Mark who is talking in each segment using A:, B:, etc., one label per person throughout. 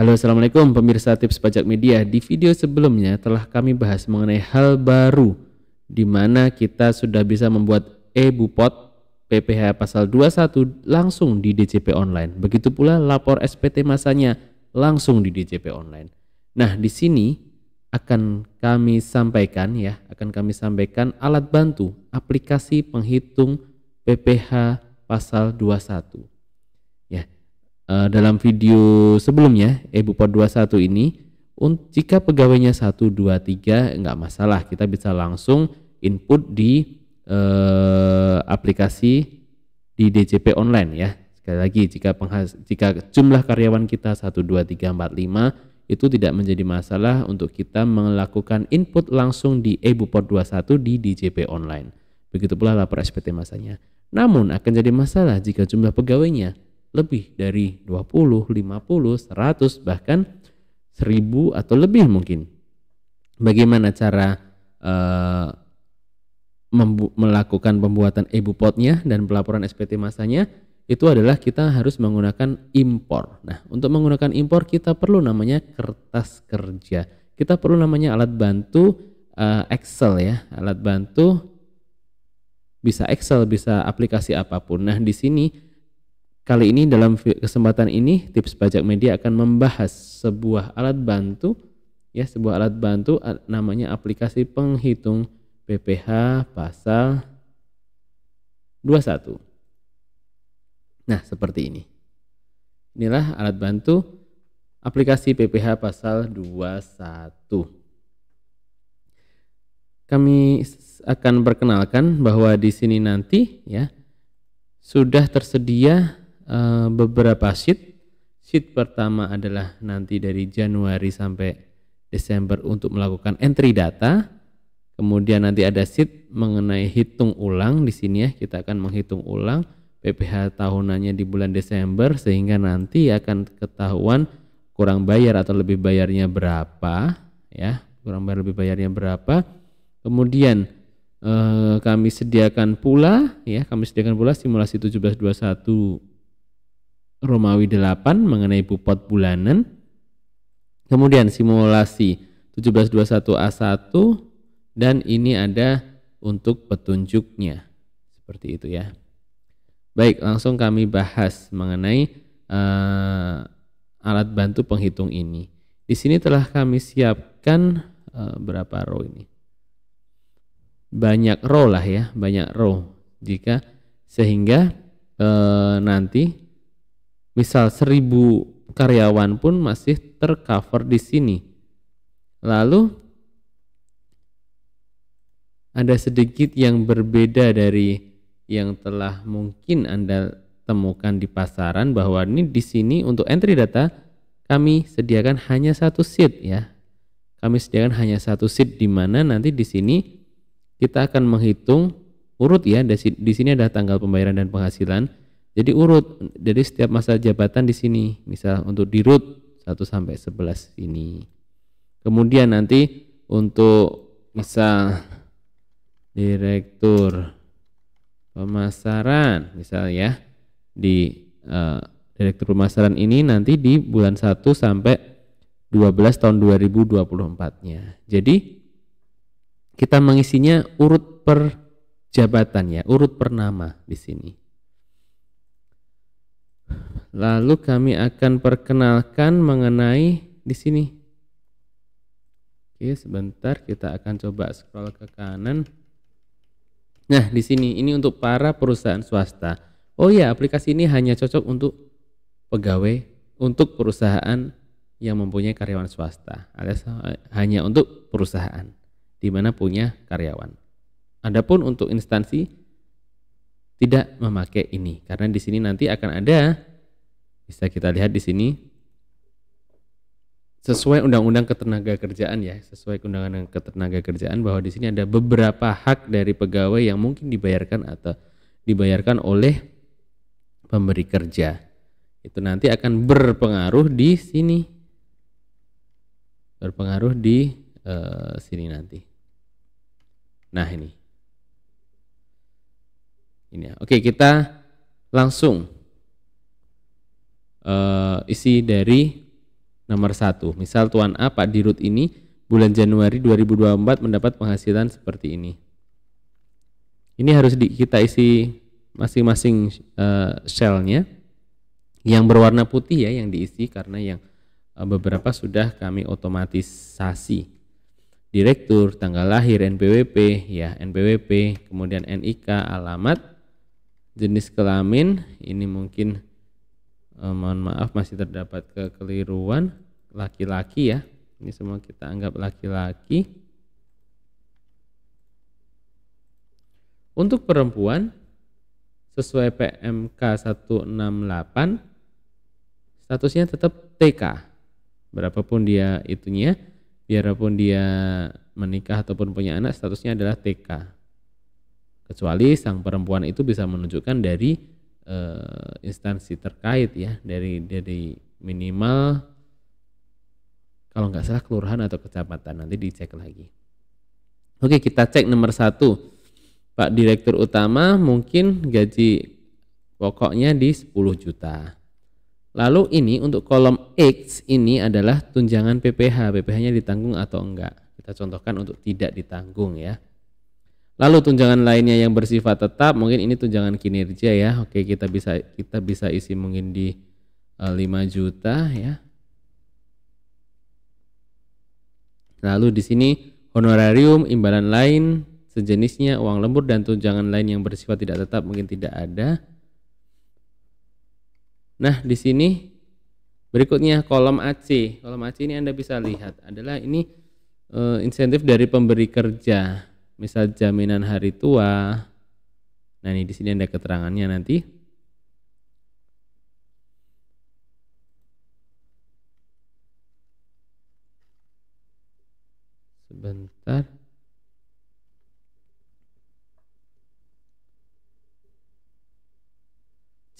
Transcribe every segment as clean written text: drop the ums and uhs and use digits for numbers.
A: Halo, assalamualaikum pemirsa Tips Pajak Media. Di video sebelumnya telah kami bahas mengenai hal baru di mana kita sudah bisa membuat e-Bupot PPh pasal 21 langsung di DJP online. Begitu pula lapor SPT masanya langsung di DJP online. Nah, di sini akan kami sampaikan alat bantu aplikasi penghitung PPh pasal 21. Ya. Dalam video sebelumnya e-Bupot 21 ini jika pegawainya 1, 2, 3 enggak masalah, kita bisa langsung input di aplikasi di DJP online ya. Sekali lagi jika jumlah karyawan kita 1, 2, 3, 4, 5 itu tidak menjadi masalah untuk kita melakukan input langsung di e-Bupot 21 di DJP online. Begitu pula lapor SPT masanya. Namun akan jadi masalah jika jumlah pegawainya lebih dari 20, 50, 100, bahkan 1000 atau lebih mungkin. Bagaimana cara melakukan pembuatan e-Bupotnya dan pelaporan SPT masanya? Itu adalah kita harus menggunakan impor. Nah, untuk menggunakan impor kita perlu namanya kertas kerja. Kita perlu namanya alat bantu Excel ya. Alat bantu bisa Excel, bisa aplikasi apapun. Nah, di sini kali ini dalam kesempatan ini Tips Pajak Media akan membahas sebuah alat bantu ya, sebuah alat bantu namanya aplikasi penghitung PPh pasal 21. Nah, seperti ini. Inilah alat bantu aplikasi PPh pasal 21. Kami akan perkenalkan bahwa di sini nanti ya sudah tersedia beberapa sheet. Sheet pertama adalah nanti dari Januari sampai Desember untuk melakukan entry data. Kemudian nanti ada sheet mengenai hitung ulang di sini ya. Kita akan menghitung ulang PPh tahunannya di bulan Desember sehingga nanti akan ketahuan kurang bayar atau lebih bayarnya berapa ya. Kurang bayar lebih bayarnya berapa. Kemudian kami sediakan pula simulasi 1721 Romawi 8 mengenai Bupot bulanan. Kemudian simulasi 1721 A1 dan ini ada untuk petunjuknya. Seperti itu ya. Baik, langsung kami bahas mengenai alat bantu penghitung ini. Di sini telah kami siapkan berapa row ini? Banyak row lah ya, banyak row. Jika sehingga nanti misal 1000 karyawan pun masih tercover di sini. Lalu ada sedikit yang berbeda dari yang telah mungkin Anda temukan di pasaran, bahwa ini di sini untuk entry data kami sediakan hanya satu sheet ya. Kami sediakan hanya satu sheet di mana nanti di sini kita akan menghitung urut ya. Di sini ada tanggal pembayaran dan penghasilan. Jadi urut, jadi setiap masa jabatan di sini, misal untuk di root 1 sampai 11 ini. Kemudian nanti untuk misal direktur pemasaran, misal ya, di direktur pemasaran ini nanti di bulan 1 sampai 12 tahun 2024-nya. Jadi kita mengisinya urut per jabatan ya, urut per nama di sini. Lalu kami akan perkenalkan mengenai di sini. Oke, sebentar kita akan coba scroll ke kanan. Nah, di sini ini untuk para perusahaan swasta. Oh ya, aplikasi ini hanya cocok untuk pegawai, untuk perusahaan yang mempunyai karyawan swasta, alias hanya untuk perusahaan di mana punya karyawan. Adapun untuk instansi tidak memakai ini karena di sini nanti akan ada, bisa kita lihat di sini sesuai undang-undang ketenagakerjaan ya, sesuai undang-undang ketenagakerjaan bahwa di sini ada beberapa hak dari pegawai yang mungkin dibayarkan atau dibayarkan oleh pemberi kerja. Itu nanti akan berpengaruh di sini. Berpengaruh di sini nanti. Nah, ini. Ini ya. Oke, kita langsung isi dari nomor 1. Misal Tuan A, Pak Dirut ini bulan Januari 2024 mendapat penghasilan seperti ini. Ini harus kita isi masing-masing selnya. Yang berwarna putih ya yang diisi, karena yang beberapa sudah kami otomatisasi. Direktur, tanggal lahir, NPWP, ya NPWP, kemudian NIK, alamat, jenis kelamin, ini mungkin mohon maaf masih terdapat kekeliruan, laki-laki ya, ini semua kita anggap laki-laki. Untuk perempuan sesuai PMK 168 statusnya tetap TK, berapapun dia itunya. Biarpun dia menikah ataupun punya anak, statusnya adalah TK. Kecuali sang perempuan itu bisa menunjukkan dari instansi terkait ya, dari minimal kalau nggak salah kelurahan atau kecamatan, nanti dicek lagi. Oke, kita cek nomor 1. Pak Direktur Utama mungkin gaji pokoknya di 10 juta. Lalu ini untuk kolom X ini adalah tunjangan PPH. PPH-nya ditanggung atau enggak. Kita contohkan untuk tidak ditanggung ya. Lalu tunjangan lainnya yang bersifat tetap, mungkin ini tunjangan kinerja ya. Oke, kita bisa isi mungkin di 5 juta ya. Lalu di sini honorarium, imbalan lain, sejenisnya, uang lembur dan tunjangan lain yang bersifat tidak tetap mungkin tidak ada. Nah, di sini berikutnya kolom AC. Kolom AC ini Anda bisa lihat adalah ini insentif dari pemberi kerja. Misal jaminan hari tua. Nah, ini di sini ada keterangannya nanti. Sebentar.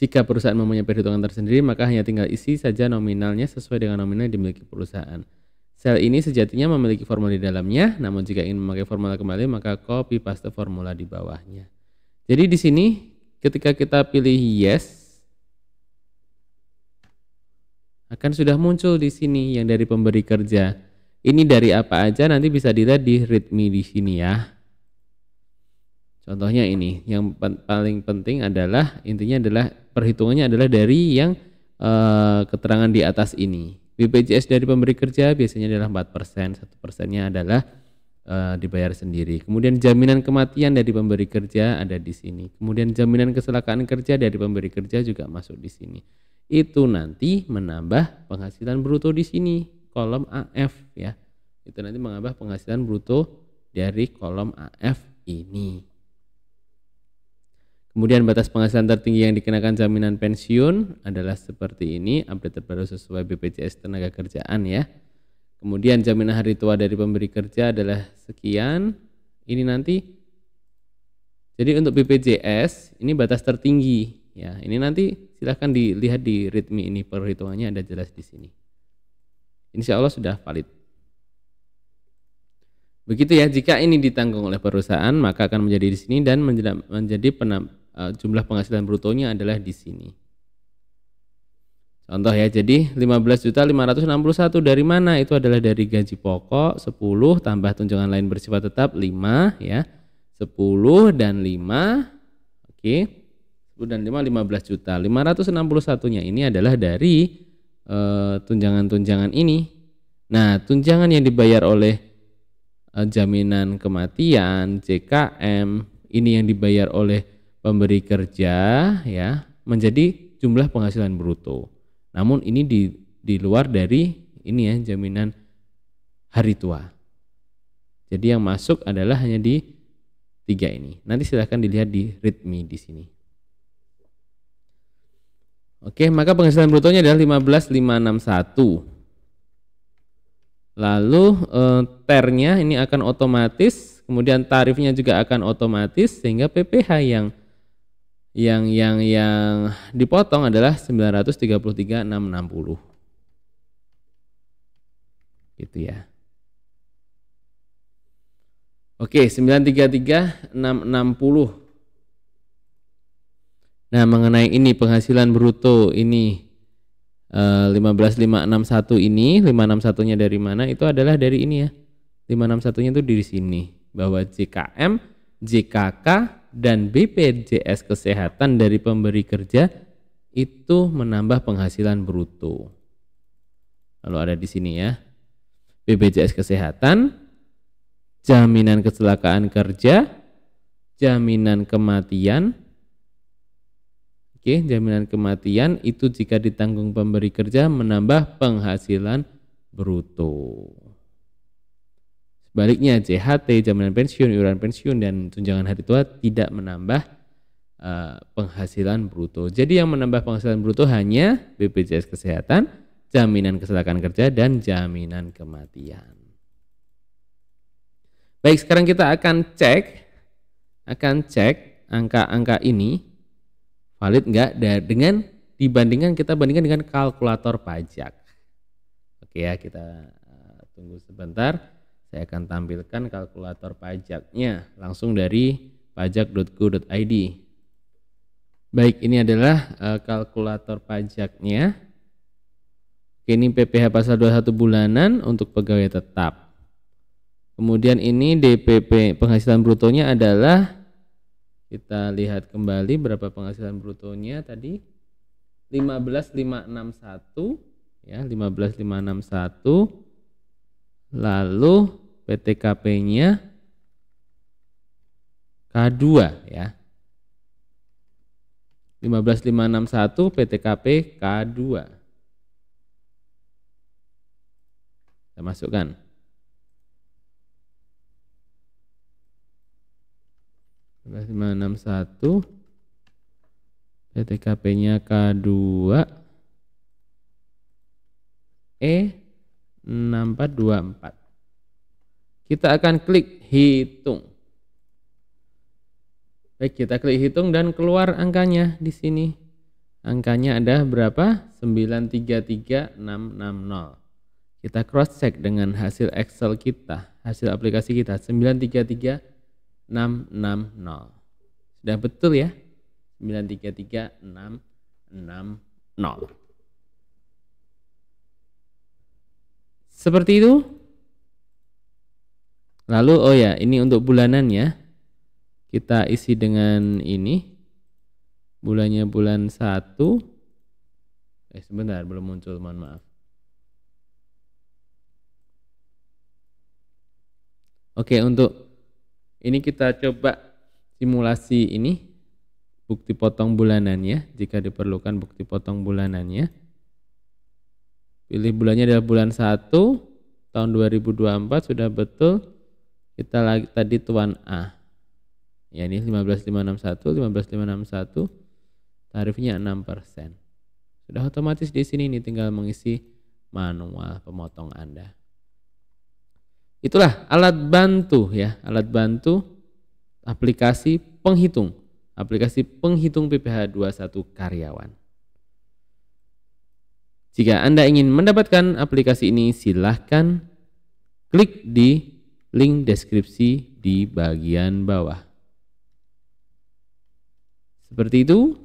A: Jika perusahaan mempunyai perhitungan tersendiri, maka hanya tinggal isi saja nominalnya sesuai dengan nominal yang dimiliki perusahaan. Sel ini sejatinya memiliki formula di dalamnya, namun jika ingin memakai formula kembali, maka copy paste formula di bawahnya. Jadi di sini ketika kita pilih yes, akan sudah muncul di sini yang dari pemberi kerja. Ini dari apa aja nanti bisa dilihat di readme di sini ya. Contohnya ini, yang paling penting adalah intinya adalah perhitungannya adalah dari yang keterangan di atas ini. BPJS dari pemberi kerja biasanya adalah 4%, 1%-nya adalah dibayar sendiri. Kemudian jaminan kematian dari pemberi kerja ada di sini. Kemudian jaminan kecelakaan kerja dari pemberi kerja juga masuk di sini. Itu nanti menambah penghasilan bruto di sini, kolom AF ya. Itu nanti menambah penghasilan bruto dari kolom AF ini. Kemudian batas penghasilan tertinggi yang dikenakan jaminan pensiun adalah seperti ini, update terbaru sesuai BPJS tenaga kerjaan ya. Kemudian jaminan hari tua dari pemberi kerja adalah sekian. Ini nanti. Jadi untuk BPJS ini batas tertinggi ya. Ini nanti silahkan dilihat di readme ini, perhitungannya ada jelas di sini. Insya Allah sudah valid. Begitu ya, jika ini ditanggung oleh perusahaan maka akan menjadi di sini dan menjadi jumlah penghasilan brutonya adalah di sini. Contoh ya, jadi 15.561 dari mana? Itu adalah dari gaji pokok 10 tambah tunjangan lain bersifat tetap 5 ya. 10 dan 5. Oke. 10 dan 5 15 juta. 561-nya ini adalah dari tunjangan-tunjangan ini. Nah, tunjangan yang dibayar oleh jaminan kematian, JKM, ini yang dibayar oleh pemberi kerja ya, menjadi jumlah penghasilan bruto. Namun ini di luar dari ini ya, jaminan hari tua. Jadi yang masuk adalah hanya di 3 ini. Nanti silahkan dilihat di readme di sini. Oke, maka penghasilan brutonya adalah 15.561. Lalu ternya ini akan otomatis, kemudian tarifnya juga akan otomatis, sehingga PPH yang dipotong adalah 933.660. Gitu ya. Oke, 933.660. Nah, mengenai ini penghasilan bruto ini 15561 ini, 561-nya dari mana? Itu adalah dari ini ya. 561-nya itu di sini, bahwa JKM, JKK dan BPJS Kesehatan dari pemberi kerja itu menambah penghasilan bruto. Lalu ada di sini ya. BPJS Kesehatan, jaminan kecelakaan kerja, jaminan kematian. Oke, jaminan kematian itu jika ditanggung pemberi kerja menambah penghasilan bruto. Sebaliknya JHT, jaminan pensiun, iuran pensiun dan tunjangan hari tua tidak menambah penghasilan bruto. Jadi yang menambah penghasilan bruto hanya BPJS Kesehatan, jaminan kecelakaan kerja dan jaminan kematian. Baik, sekarang kita akan cek angka-angka ini valid enggak dengan kita bandingkan dengan kalkulator pajak. Oke ya, kita tunggu sebentar. Saya akan tampilkan kalkulator pajaknya langsung dari pajak.go.id. Baik, ini adalah kalkulator pajaknya. Oke, ini PPh pasal 21 bulanan untuk pegawai tetap. Kemudian ini DPP penghasilan brutonya adalah, kita lihat kembali berapa penghasilan brutonya tadi, 15.561 ya, 15.561. Lalu PTKP-nya K2 ya. 15.561 PTKP K2. Kita masukkan. (15.561) PTKP-nya K2 E6424. Kita akan klik hitung. Baik, kita klik hitung dan keluar angkanya di sini. Angkanya ada berapa? 933660. Kita cross check dengan hasil Excel kita, hasil aplikasi kita 933660. Sudah betul ya? 933660. Seperti itu. Lalu oh ya, ini untuk bulanannya. Kita isi dengan ini. Bulannya bulan 1. Sebentar, belum muncul, mohon maaf. Oke, untuk ini kita coba simulasi ini. Bukti potong bulanannya, jika diperlukan bukti potong bulanannya. Pilih bulannya adalah bulan 1 tahun 2024, sudah betul. Kita lagi tadi tuan A. Ya, ini 15.561 tarifnya 6%. Sudah otomatis di sini, ini tinggal mengisi manual pemotong Anda. Itulah alat bantu ya, alat bantu aplikasi penghitung PPh 21 karyawan. Jika Anda ingin mendapatkan aplikasi ini, silahkan klik di link deskripsi di bagian bawah. Seperti itu.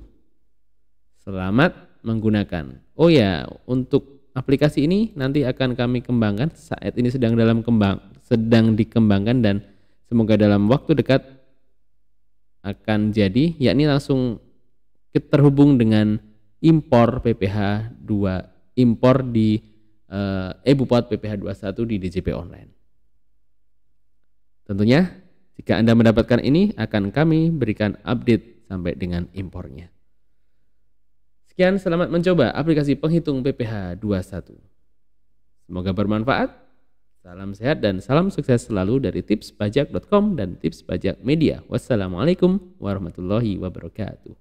A: Selamat menggunakan. Oh ya, untuk aplikasi ini nanti akan kami kembangkan. Saat ini sedang dikembangkan dan semoga dalam waktu dekat akan jadi, yakni langsung terhubung dengan impor PPh 2, impor di e-Bupot PPh 21 di DJP online. Tentunya jika Anda mendapatkan ini akan kami berikan update sampai dengan impornya. Sekian, selamat mencoba aplikasi penghitung PPh 21. Semoga bermanfaat. Salam sehat dan salam sukses selalu dari tipspajak.com dan Tips Pajak Media. Wassalamualaikum warahmatullahi wabarakatuh.